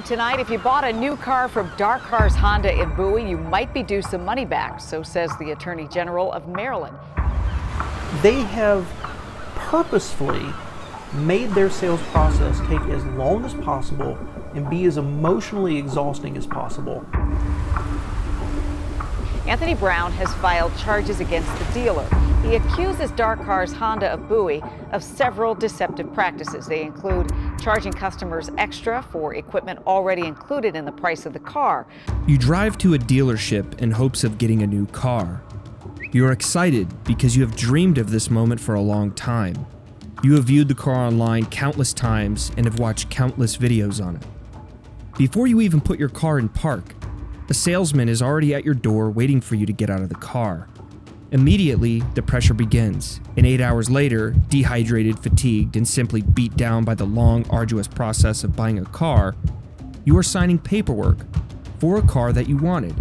new tonight. If you bought a new car from Dark Cars Honda in Bowie, you might be due some money back, so says the Attorney General of Maryland. They have purposefully made their sales process take as long as possible and be as emotionally exhausting as possible. Anthony Brown has filed charges against the dealer. He accuses Dark Cars Honda of Bowie of several deceptive practices. They include charging customers extra for equipment already included in the price of the car. You drive to a dealership in hopes of getting a new car. You're excited because you have dreamed of this moment for a long time. You have viewed the car online countless times and have watched countless videos on it. Before you even put your car in park, a salesman is already at your door waiting for you to get out of the car. Immediately, the pressure begins, and 8 hours later, dehydrated, fatigued, and simply beat down by the long, arduous process of buying a car, you are signing paperwork for a car that you wanted.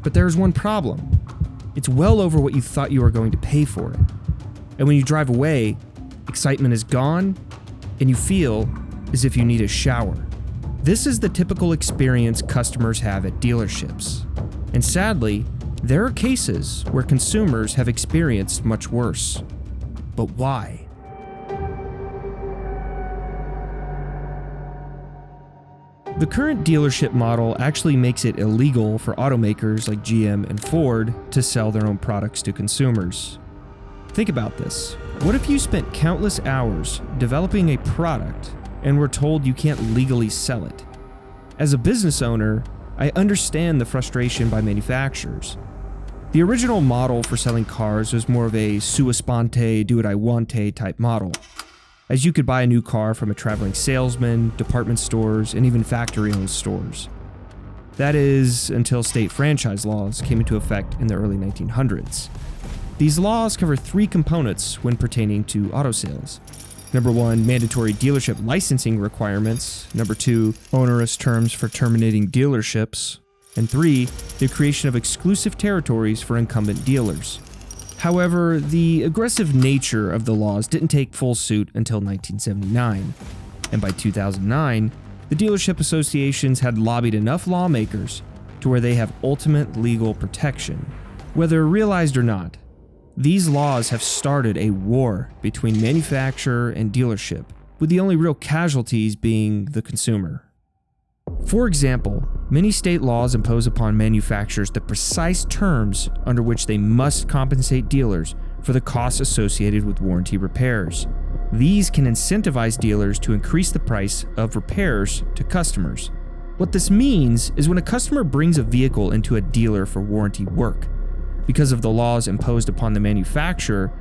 But there's one problem. It's well over what you thought you were going to pay for it. And when you drive away, excitement is gone, and you feel as if you need a shower. This is the typical experience customers have at dealerships. And sadly, there are cases where consumers have experienced much worse. But why? The current dealership model actually makes it illegal for automakers like GM and Ford to sell their own products to consumers. Think about this. What if you spent countless hours developing a product and were told you can't legally sell it? As a business owner, I understand the frustration by manufacturers. The original model for selling cars was more of a sua sponte, do-what-I-want-te type model, as you could buy a new car from a traveling salesman, department stores, and even factory-owned stores. That is, until state franchise laws came into effect in the early 1900s. These laws cover three components when pertaining to auto sales. Number 1, mandatory dealership licensing requirements. Number 2, onerous terms for terminating dealerships. And 3, the creation of exclusive territories for incumbent dealers. However, the aggressive nature of the laws didn't take full suit until 1979. And by 2009, the dealership associations had lobbied enough lawmakers to where they have ultimate legal protection. Whether realized or not, these laws have started a war between manufacturer and dealership, with the only real casualties being the consumer. For example, many state laws impose upon manufacturers the precise terms under which they must compensate dealers for the costs associated with warranty repairs. These can incentivize dealers to increase the price of repairs to customers. What this means is when a customer brings a vehicle into a dealer for warranty work, because of the laws imposed upon the manufacturer,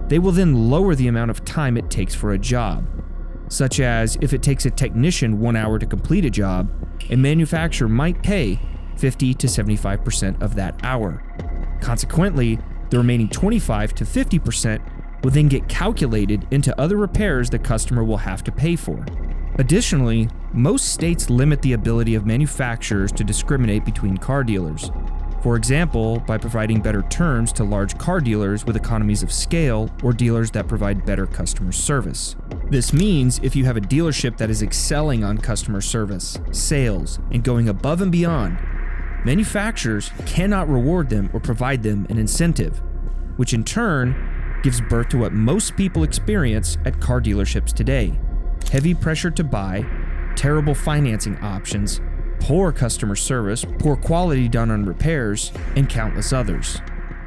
they will then lower the amount of time it takes for a job. Such as, if it takes a technician 1 hour to complete a job, a manufacturer might pay 50 to 75% of that hour. Consequently, the remaining 25 to 50% will then get calculated into other repairs the customer will have to pay for. Additionally, most states limit the ability of manufacturers to discriminate between car dealers. For example, by providing better terms to large car dealers with economies of scale or dealers that provide better customer service. This means if you have a dealership that is excelling on customer service, sales, and going above and beyond, manufacturers cannot reward them or provide them an incentive, which in turn gives birth to what most people experience at car dealerships today: heavy pressure to buy, terrible financing options, poor customer service, poor quality done on repairs, and countless others.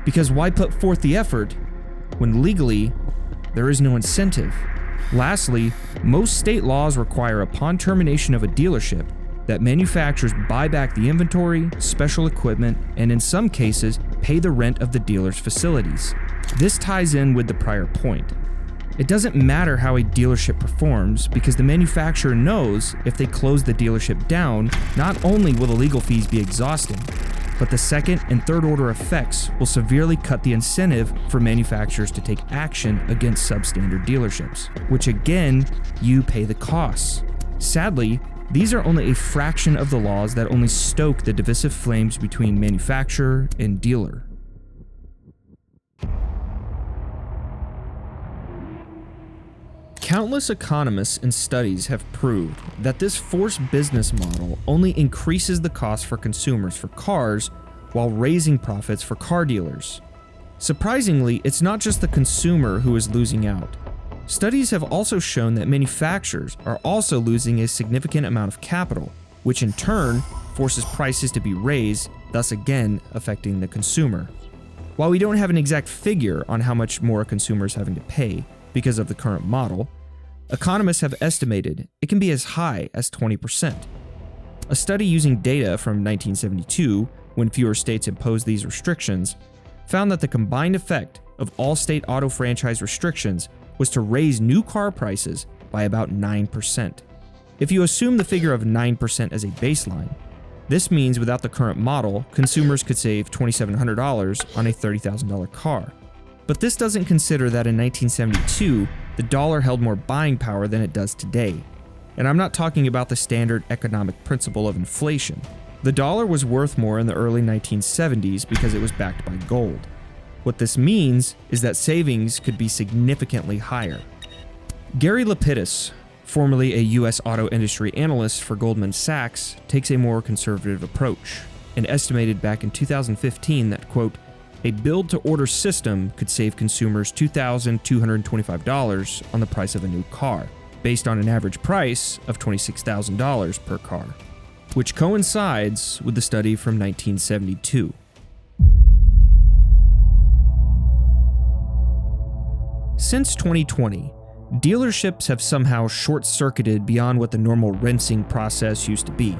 Because why put forth the effort when legally there is no incentive? Lastly, most state laws require upon termination of a dealership that manufacturers buy back the inventory, special equipment, and in some cases, pay the rent of the dealer's facilities. This ties in with the prior point. It doesn't matter how a dealership performs because the manufacturer knows if they close the dealership down, not only will the legal fees be exhausting, but the second and third order effects will severely cut the incentive for manufacturers to take action against substandard dealerships, which again, you pay the costs. Sadly, these are only a fraction of the laws that only stoke the divisive flames between manufacturer and dealer. Countless economists and studies have proved that this forced business model only increases the cost for consumers for cars while raising profits for car dealers. Surprisingly, it's not just the consumer who is losing out. Studies have also shown that manufacturers are also losing a significant amount of capital, which in turn forces prices to be raised, thus again affecting the consumer. While we don't have an exact figure on how much more a consumer is having to pay because of the current model, economists have estimated it can be as high as 20%. A study using data from 1972, when fewer states imposed these restrictions, found that the combined effect of all state auto franchise restrictions was to raise new car prices by about 9%. If you assume the figure of 9% as a baseline, this means without the current model, consumers could save $2,700 on a $30,000 car. But this doesn't consider that in 1972, the dollar held more buying power than it does today. And I'm not talking about the standard economic principle of inflation. The dollar was worth more in the early 1970s because it was backed by gold. What this means is that savings could be significantly higher. Gary Lapidus, formerly a U.S. auto industry analyst for Goldman Sachs, takes a more conservative approach and estimated back in 2015 that, quote, a build-to-order system could save consumers $2,225 on the price of a new car, based on an average price of $26,000 per car, which coincides with the study from 1972. Since 2020, dealerships have somehow short-circuited beyond what the normal rinsing process used to be.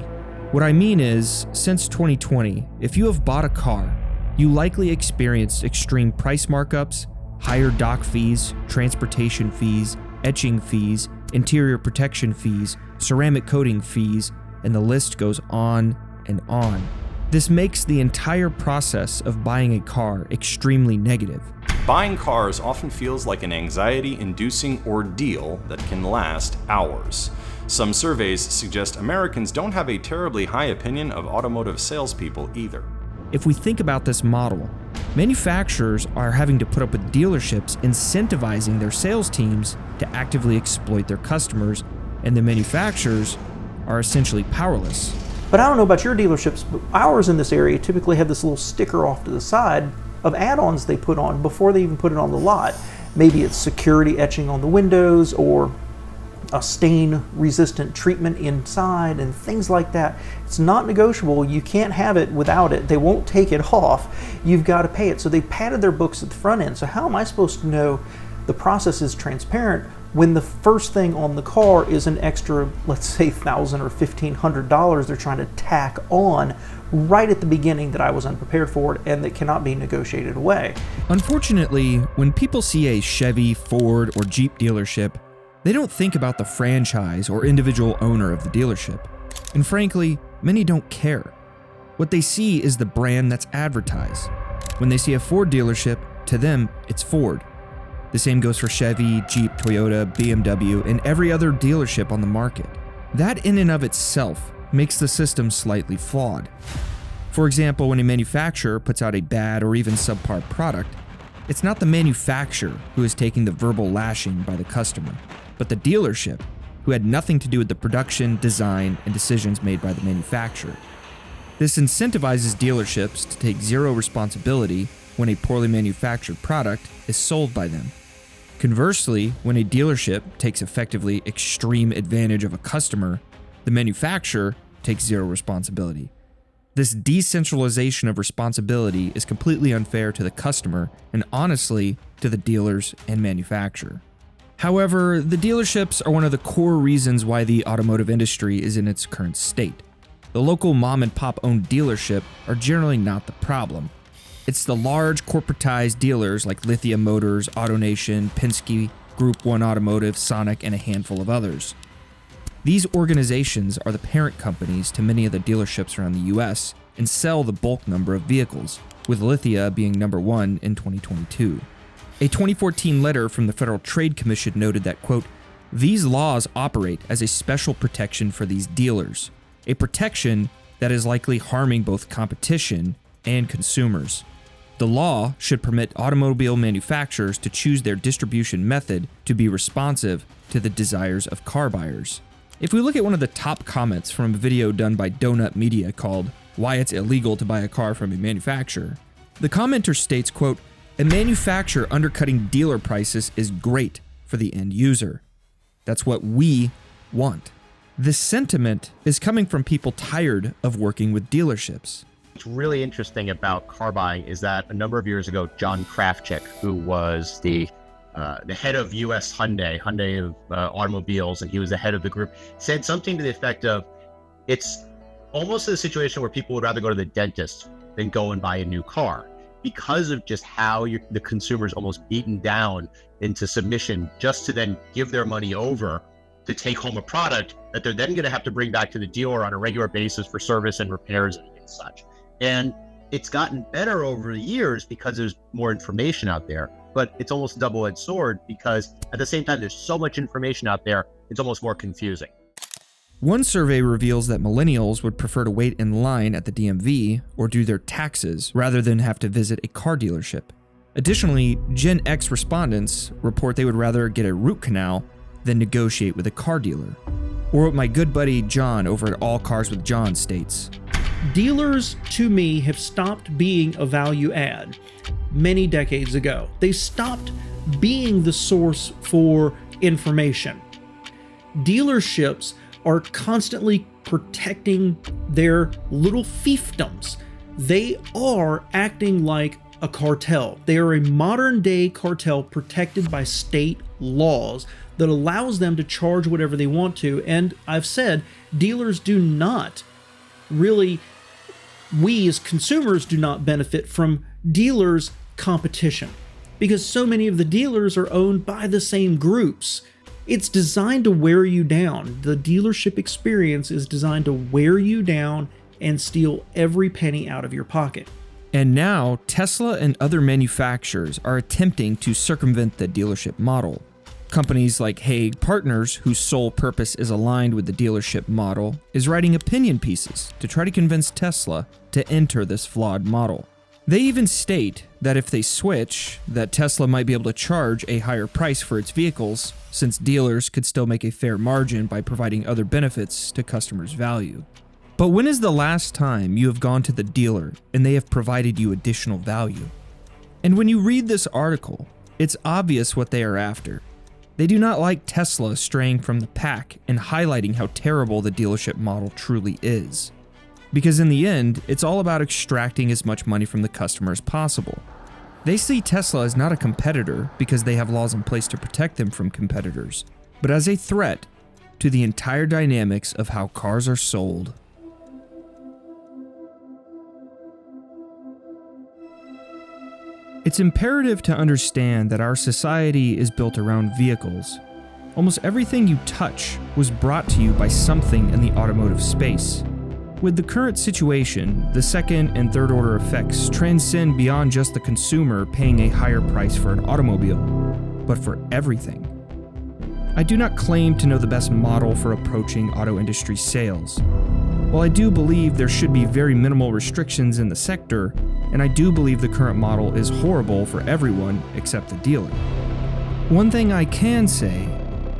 What I mean is, since 2020, if you have bought a car, you likely experienced extreme price markups, higher dock fees, transportation fees, etching fees, interior protection fees, ceramic coating fees, and the list goes on and on. This makes the entire process of buying a car extremely negative. Buying cars often feels like an anxiety-inducing ordeal that can last hours. Some surveys suggest Americans don't have a terribly high opinion of automotive salespeople either. If we think about this model, manufacturers are having to put up with dealerships incentivizing their sales teams to actively exploit their customers, and the manufacturers are essentially powerless. But I don't know about your dealerships, but ours in this area typically have this little sticker off to the side of add-ons they put on before they even put it on the lot. Maybe it's security etching on the windows or a stain-resistant treatment inside and things like that. It's not negotiable. You can't have it without it. They won't take it off. You've got to pay it. So they padded their books at the front end. So how am I supposed to know the process is transparent when the first thing on the car is an extra, let's say, $1,000 or $1,500 they're trying to tack on right at the beginning that I was unprepared for and that cannot be negotiated away? Unfortunately, when people see a Chevy, Ford, or Jeep dealership, they don't think about the franchise or individual owner of the dealership. And frankly, many don't care. What they see is the brand that's advertised. When they see a Ford dealership, to them, it's Ford. The same goes for Chevy, Jeep, Toyota, BMW, and every other dealership on the market. That in and of itself makes the system slightly flawed. For example, when a manufacturer puts out a bad or even subpar product, it's not the manufacturer who is taking the verbal lashing by the customer, but the dealership, who had nothing to do with the production, design, and decisions made by the manufacturer. This incentivizes dealerships to take zero responsibility when a poorly manufactured product is sold by them. Conversely, when a dealership takes effectively extreme advantage of a customer, the manufacturer takes zero responsibility. This decentralization of responsibility is completely unfair to the customer and honestly to the dealers and manufacturer. However, the dealerships are one of the core reasons why the automotive industry is in its current state. The local mom and pop owned dealership are generally not the problem. It's the large corporatized dealers like Lithia Motors, AutoNation, Penske, Group 1 Automotive, Sonic, and a handful of others. These organizations are the parent companies to many of the dealerships around the US and sell the bulk number of vehicles, with Lithia being number 1 in 2022. A 2014 letter from the Federal Trade Commission noted that, quote, these laws operate as a special protection for these dealers, a protection that is likely harming both competition and consumers. The law should permit automobile manufacturers to choose their distribution method to be responsive to the desires of car buyers. If we look at one of the top comments from a video done by Donut Media called "Why It's Illegal to Buy a Car from a Manufacturer," the commenter states, quote, "A manufacturer undercutting dealer prices is great for the end user. That's what we want." This sentiment is coming from people tired of working with dealerships. What's really interesting about car buying is that a number of years ago, John Krafchick, who was the head of U.S. Hyundai of automobiles, and he was the head of the group, said something to the effect of, it's almost a situation where people would rather go to the dentist than go and buy a new car, because of just how the consumer's almost beaten down into submission just to then give their money over to take home a product that they're then going to have to bring back to the dealer on a regular basis for service and repairs and such. And it's gotten better over the years because there's more information out there, but it's almost a double-edged sword because at the same time, there's so much information out there, it's almost more confusing. One survey reveals that millennials would prefer to wait in line at the DMV or do their taxes rather than have to visit a car dealership. Additionally, Gen X respondents report they would rather get a root canal than negotiate with a car dealer. Or what my good buddy John over at All Cars with John states, Dealers, to me, have stopped being a value add many decades ago. They stopped being the source for information. Dealerships are constantly protecting their little fiefdoms. They are acting like a cartel. They are a modern day cartel protected by state laws that allows them to charge whatever they want to. And I've said, dealers do not really, we as consumers do not benefit from dealers' competition because so many of the dealers are owned by the same groups. It's designed to wear you down. The dealership experience is designed to wear you down and steal every penny out of your pocket. And now, Tesla and other manufacturers are attempting to circumvent the dealership model. Companies like Hague Partners, whose sole purpose is aligned with the dealership model, is writing opinion pieces to try to convince Tesla to enter this flawed model. They even state that if they switch, that Tesla might be able to charge a higher price for its vehicles, since dealers could still make a fair margin by providing other benefits to customers' value. But when is the last time you have gone to the dealer and they have provided you additional value? And when you read this article, it's obvious what they are after. They do not like Tesla straying from the pack and highlighting how terrible the dealership model truly is. Because in the end, it's all about extracting as much money from the customer as possible. They see Tesla as not a competitor because they have laws in place to protect them from competitors, but as a threat to the entire dynamics of how cars are sold. It's imperative to understand that our society is built around vehicles. Almost everything you touch was brought to you by something in the automotive space. With the current situation, the second and third order effects transcend beyond just the consumer paying a higher price for an automobile, but for everything. I do not claim to know the best model for approaching auto industry sales. While I do believe there should be very minimal restrictions in the sector, and I do believe the current model is horrible for everyone except the dealer. One thing I can say,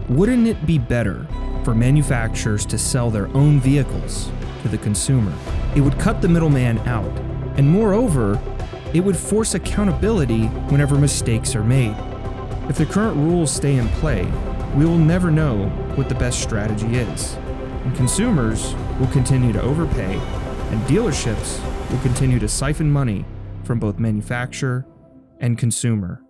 wouldn't it be better for manufacturers to sell their own vehicles to the consumer? It would cut the middleman out, and moreover, it would force accountability whenever mistakes are made. If the current rules stay in play, we will never know what the best strategy is, and consumers will continue to overpay, and dealerships will continue to siphon money from both manufacturer and consumer.